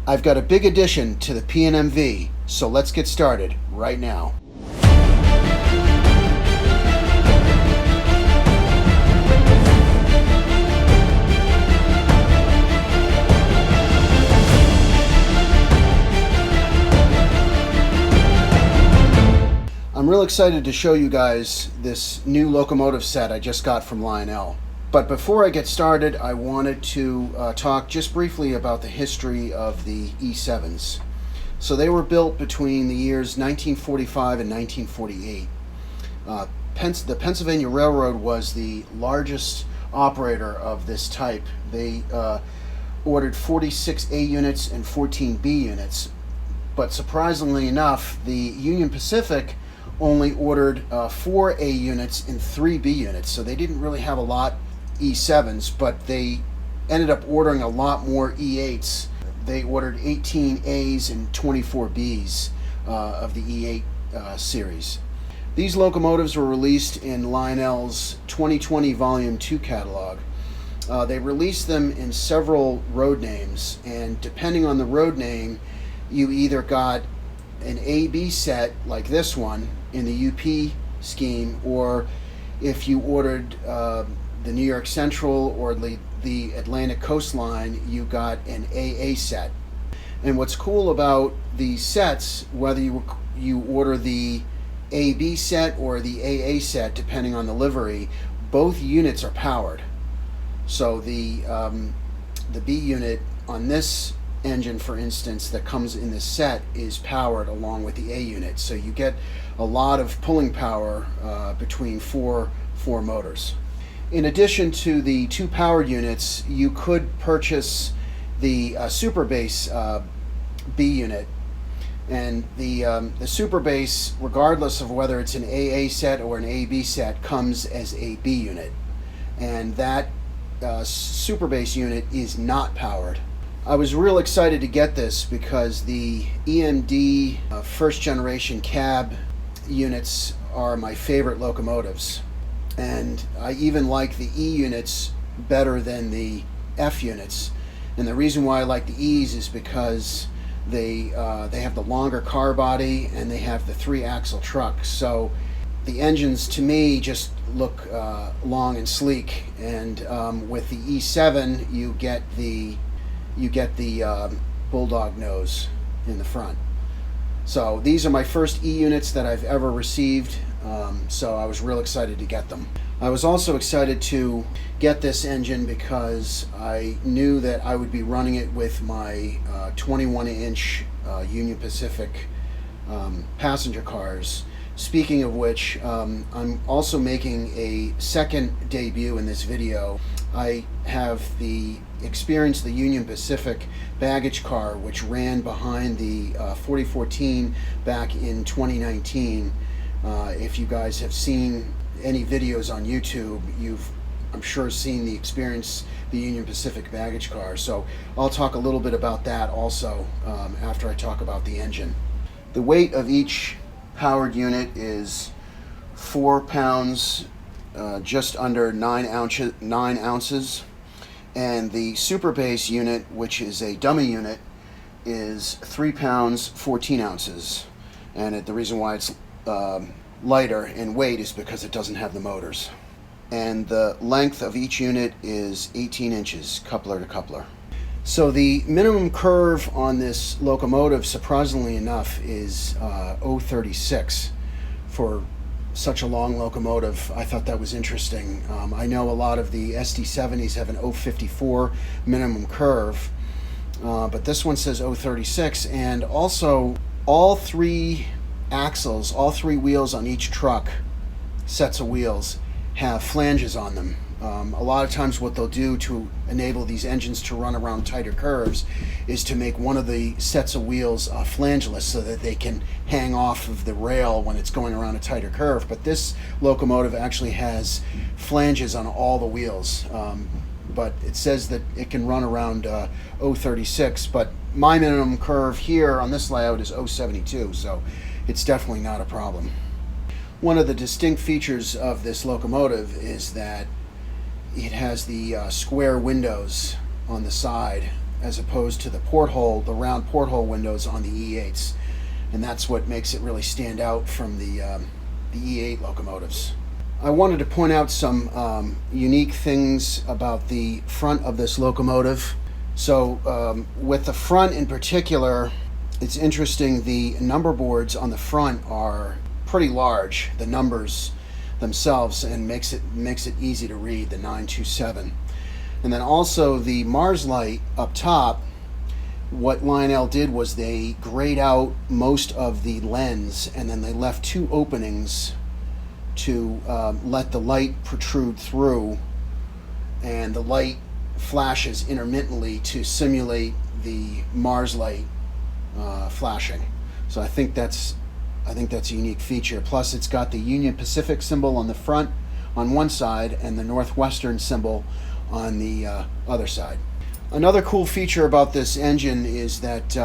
I've got a big addition to the PNMV, so let's get started right now. I'm real excited to show you guys this new locomotive set I just got from Lionel. But before I get started, I wanted to talk just briefly about the history of the E-7s. So they were built between the years 1945 and 1948. The Pennsylvania Railroad was the largest operator of this type. They ordered 46 A units and 14 B units. But surprisingly enough, the Union Pacific only ordered 4 A units and 3 B units. So they didn't really have a lot E7s, but they ended up ordering a lot more E8s. They ordered 18 A's and 24 B's of the E8 series. These locomotives were released in Lionel's 2020 Volume 2 catalog. They released them in several road names, and depending on the road name, you either got an A-B set like this one in the UP scheme, or if you ordered the New York Central or the Atlantic Coastline, you got an AA set. And what's cool about these sets, whether you order the AB set or the AA set, depending on the livery, both units are powered. So the B unit on this engine, for instance, that comes in this set is powered along with the A unit. So you get a lot of pulling power between four motors. In addition to the two powered units, you could purchase the Super Base B unit. And the Super Base, regardless of whether it's an AA set or an AB set, comes as a B unit. And that Super Base unit is not powered. I was real excited to get this because the EMD first generation cab units are my favorite locomotives. And I even like the E units better than the F units. And the reason why I like the E's is because they have the longer car body and they have the 3-axle truck. So the engines to me just look long and sleek. And with the E7, you get the bulldog nose in the front. So these are my first E units that I've ever received. So I was real excited to get them. I was also excited to get this engine because I knew that I would be running it with my 21-inch Union Pacific passenger cars. Speaking of which, I'm also making a second debut in this video. I have experienced the Union Pacific baggage car, which ran behind the 4014 back in 2019. If you guys have seen any videos on YouTube, I'm sure, seen the Union Pacific baggage car. So I'll talk a little bit about that also after I talk about the engine. The weight of each powered unit is 4 pounds, just under 9 ounces. And the Super Base unit, which is a dummy unit, is 3 pounds, 14 ounces. And the reason why it's lighter in weight is because it doesn't have the motors. And the length of each unit is 18 inches, coupler to coupler. So the minimum curve on this locomotive, surprisingly enough, is 0.36 for such a long locomotive. I thought that was interesting. I know a lot of the SD70s have an 0.54 minimum curve, but this one says 0.36, and also all 3 axles, all 3 wheels on each truck, sets of wheels, have flanges on them. A lot of times what they'll do to enable these engines to run around tighter curves is to make one of the sets of wheels flangeless so that they can hang off of the rail when it's going around a tighter curve. But this locomotive actually has flanges on all the wheels. But it says that it can run around 0.36, but my minimum curve here on this layout is 0.72, so it's definitely not a problem. One of the distinct features of this locomotive is that it has the square windows on the side as opposed to the porthole, the round porthole windows on the E8s. And that's what makes it really stand out from the E8 locomotives. I wanted to point out some unique things about the front of this locomotive. So with the front in particular, it's interesting, the number boards on the front are pretty large, the numbers themselves, and makes it easy to read, the 927. And then also the Mars light up top, what Lionel did was they grayed out most of the lens, and then they left two openings to let the light protrude through, and the light flashes intermittently to simulate the Mars light flashing. So I think that's a unique feature. Plus, it's got the Union Pacific symbol on the front on one side and the Northwestern symbol on the other side. Another cool feature about this engine is that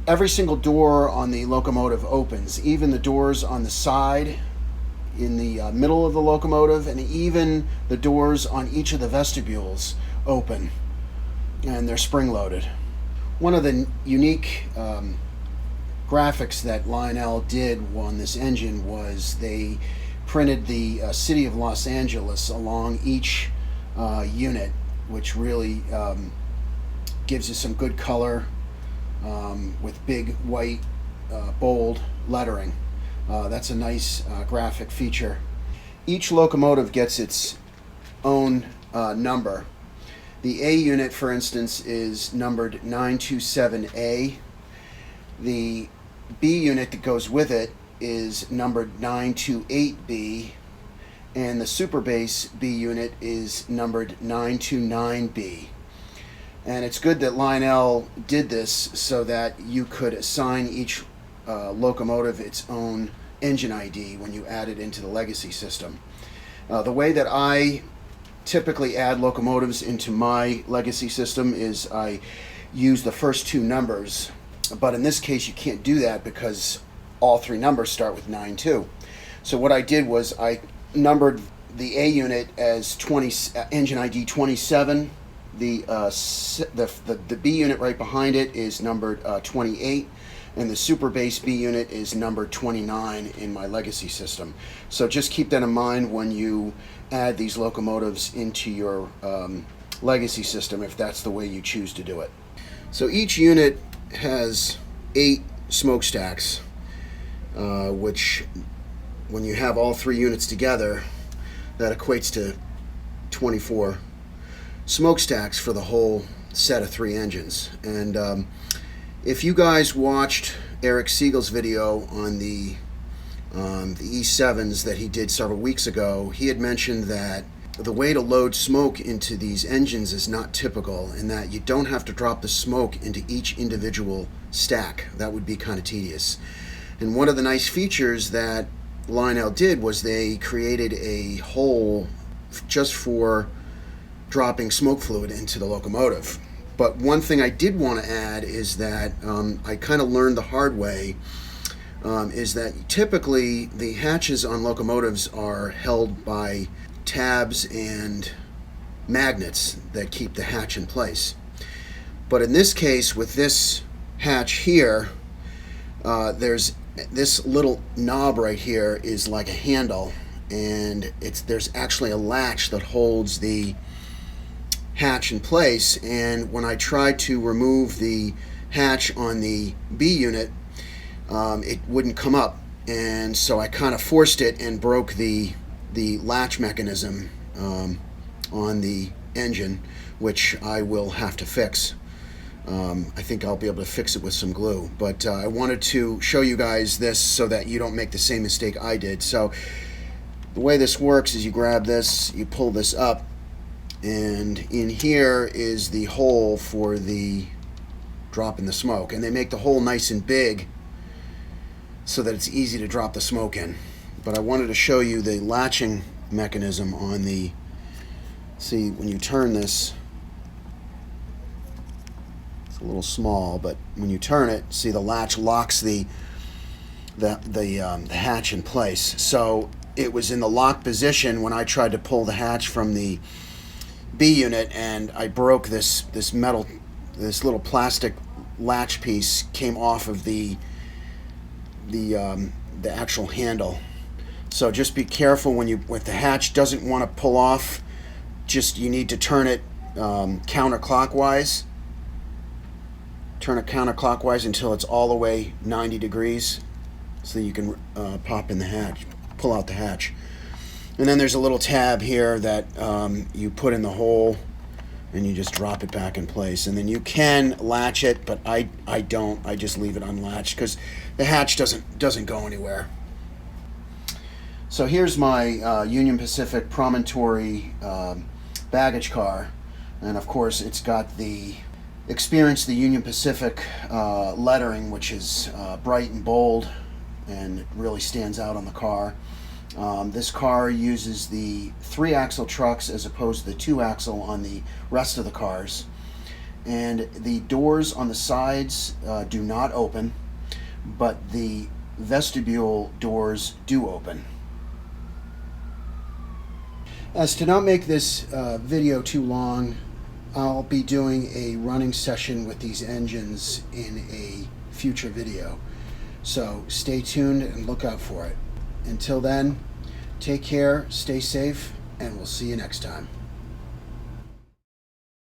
every single door on the locomotive opens, even the doors on the side, in the middle of the locomotive, and even the doors on each of the vestibules open, and they're spring-loaded. One of the unique graphics that Lionel did on this engine was they printed the city of Los Angeles along each unit, which really gives you some good color with big white bold lettering. That's a nice graphic feature. Each locomotive gets its own number. The A unit, for instance, is numbered 927A. The B unit that goes with it is numbered 928B, and the super base B unit is numbered 929B. And it's good that Lionel did this so that you could assign each locomotive its own engine ID when you add it into the legacy system. The way that I typically add locomotives into my legacy system is I use the first two numbers, but in this case you can't do that because all three numbers start with 92. So what I did was I numbered the A unit as engine ID 27. The B unit right behind it is numbered 28, and the super base B unit is numbered 29 in my legacy system. So just keep that in mind when you add these locomotives into your legacy system, if that's the way you choose to do it. So each unit has 8 smokestacks, which when you have all 3 units together, that equates to 24 smokestacks for the whole set of 3 engines. And if you guys watched Eric Siegel's video on the E-7s that he did several weeks ago, he had mentioned that the way to load smoke into these engines is not typical, in that you don't have to drop the smoke into each individual stack. That would be kind of tedious. And one of the nice features that Lionel did was they created a hole just for dropping smoke fluid into the locomotive. But one thing I did want to add is that I kind of learned the hard way, is that typically the hatches on locomotives are held by tabs and magnets that keep the hatch in place. But in this case, with this hatch here, there's this little knob right here is like a handle, and there's actually a latch that holds the hatch in place. And when I tried to remove the hatch on the B unit, it wouldn't come up, and so I kind of forced it and broke the latch mechanism on the engine, which I will have to fix. I think I'll be able to fix it with some glue, but I wanted to show you guys this so that you don't make the same mistake I did. So the way this works is you grab this, you pull this up, and in here is the hole for the drop in the smoke, and they make the hole nice and big so that it's easy to drop the smoke in. But I wanted to show you the latching mechanism on the, see, when you turn this, it's a little small, but when you turn it, see, the latch locks the hatch in place. So it was in the lock position when I tried to pull the hatch from the B unit, and I broke this metal this little plastic latch piece came off of the actual handle. So just be careful when the hatch doesn't want to pull off. Just you need to turn it counterclockwise. Turn it counterclockwise until it's all the way 90 degrees, so that you can pop in the hatch, pull out the hatch. And then there's a little tab here that you put in the hole, and you just drop it back in place. And then you can latch it, but I don't. I just leave it unlatched because the hatch doesn't go anywhere. So here's my Union Pacific Promontory baggage car, and of course it's got the Experience the Union Pacific lettering, which is bright and bold, and it really stands out on the car. This car uses the 3-axle trucks as opposed to the 2-axle on the rest of the cars. And the doors on the sides do not open, but the vestibule doors do open. As to not make this video too long, I'll be doing a running session with these engines in a future video. So stay tuned and look out for it. Until then, take care, stay safe, and we'll see you next time.